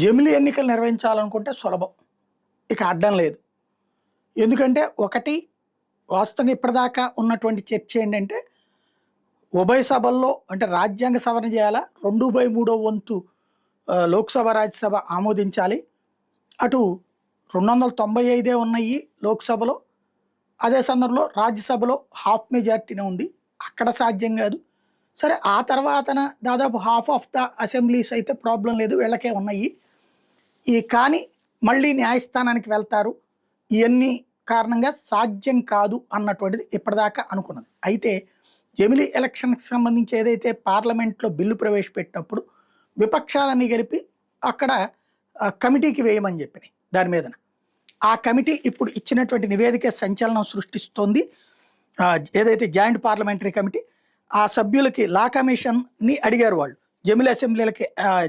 జమిలీ ఎన్నికలు నిర్వహించాలనుకుంటే సులభం. ఇక అడ్డం లేదు. ఎందుకంటే ఒకటి వాస్తవంగా ఇప్పటిదాకా ఉన్నటువంటి చర్చ ఏంటంటే, ఉభయ సభల్లో అంటే రాజ్యాంగ సవరణ చేయాలా, 2/3 వంతు లోక్సభ, రాజ్యసభ ఆమోదించాలి. అటు 295 ఉన్నాయి లోక్సభలో. అదే సందర్భంలో రాజ్యసభలో హాఫ్ మెజార్టీనే ఉంది. అక్కడ సాధ్యం కాదు. సరే ఆ తర్వాతన దాదాపు హాఫ్ ఆఫ్ ద అసెంబ్లీస్ అయితే ప్రాబ్లం లేదు, వీళ్ళకే ఉన్నాయి. కానీ మళ్ళీ న్యాయస్థానానికి వెళ్తారు. ఇవన్నీ కారణంగా సాధ్యం కాదు అన్నటువంటిది ఇప్పటిదాకా అనుకున్నది. అయితే జమిలీ ఎలక్షన్కి సంబంధించి ఏదైతే పార్లమెంట్లో బిల్లు ప్రవేశపెట్టినప్పుడు విపక్షాలన్నీ కలిపి అక్కడ కమిటీకి వేయమని చెప్పినాయి దాని మీదన. ఆ కమిటీ ఇప్పుడు ఇచ్చినటువంటి నివేదిక సంచలనం సృష్టిస్తోంది. ఏదైతే జాయింట్ పార్లమెంటరీ కమిటీ, ఆ సభ్యులకి లా కమిషన్ని అడిగారు వాళ్ళు,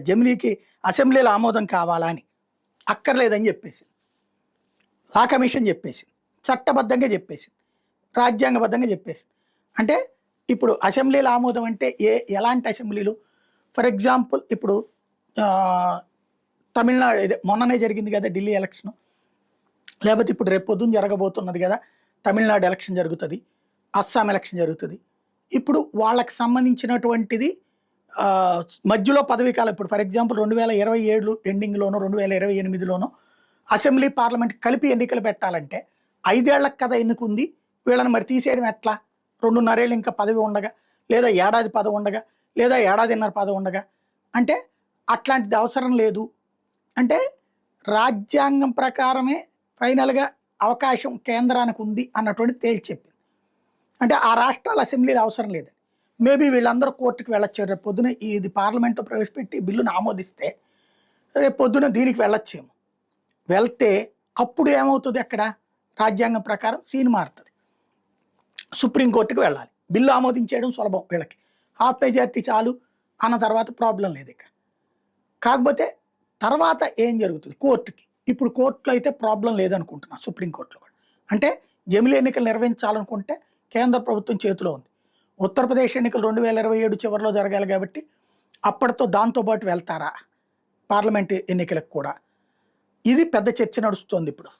జమిలీకి అసెంబ్లీల ఆమోదం కావాలా అని. అక్కర్లేదని చెప్పేసి లా కమిషన్ చెప్పేసి, చట్టబద్ధంగా చెప్పేసి, రాజ్యాంగబద్ధంగా చెప్పేసి. అంటే ఇప్పుడు అసెంబ్లీల ఆమోదం అంటే ఎలాంటి అసెంబ్లీలు? ఫర్ ఎగ్జాంపుల్ ఇప్పుడు తమిళనాడు మొన్ననే జరిగింది కదా ఢిల్లీ ఎలక్షన్, లేకపోతే ఇప్పుడు రేపు పొద్దున్న జరగబోతున్నది కదా తమిళనాడు ఎలక్షన్ జరుగుతుంది, అస్సాం ఎలక్షన్ జరుగుతుంది. ఇప్పుడు వాళ్ళకి సంబంధించినటువంటిది మధ్యలో పదవీకాలం, ఇప్పుడు ఫర్ ఎగ్జాంపుల్ 2027 ఎండింగ్లోనో 2028లోనో అసెంబ్లీ పార్లమెంట్ కలిపి ఎన్నికలు పెట్టాలంటే 5 ఏళ్లకు కదా ఎన్నుకుంది. వీళ్ళని మరి తీసేయడం ఎట్లా? 2.5 ఏళ్ళు ఇంకా పదవి ఉండగా, లేదా ఏడాది పదవి ఉండగా, లేదా ఏడాదిన్నర పదవి ఉండగా. అంటే అట్లాంటిది అవసరం లేదు. అంటే రాజ్యాంగం ప్రకారమే ఫైనల్గా అవకాశం కేంద్రానికి ఉంది అన్నటువంటి తేల్చి చెప్పింది. అంటే ఆ రాష్ట్రాల అసెంబ్లీలు అవసరం లేదని. మేబీ వీళ్ళందరూ కోర్టుకు వెళ్ళొచ్చు. రేపు పొద్దున ఇది పార్లమెంట్లో ప్రవేశపెట్టి బిల్లును ఆమోదిస్తే రేపు పొద్దున దీనికి వెళ్ళొచ్చేమో. వెళ్తే అప్పుడు ఏమవుతుంది? అక్కడ రాజ్యాంగం ప్రకారం సీన్ మారుతుంది. సుప్రీంకోర్టుకు వెళ్ళాలి. బిల్లు ఆమోదించేయడం సులభం వీళ్ళకి, హాఫ్ మెజార్టీ చాలు అన్న తర్వాత ప్రాబ్లం లేదు ఇక. కాకపోతే తర్వాత ఏం జరుగుతుంది? కోర్టుకి. ఇప్పుడు కోర్టులో అయితే ప్రాబ్లం లేదనుకుంటున్నా, సుప్రీంకోర్టులో కూడా. అంటే జమిలీ ఎన్నికలు నిర్వహించాలనుకుంటే కేంద్ర ప్రభుత్వం చేతిలో ఉంది. ఉత్తరప్రదేశ్ ఎన్నికలు 2027 చివరిలో జరగాలి కాబట్టి అప్పటితో దాంతోపాటు వెళ్తారా పార్లమెంట్ ఎన్నికలకు కూడా? ఇది పెద్ద చర్చ నడుస్తుంది ఇప్పుడు.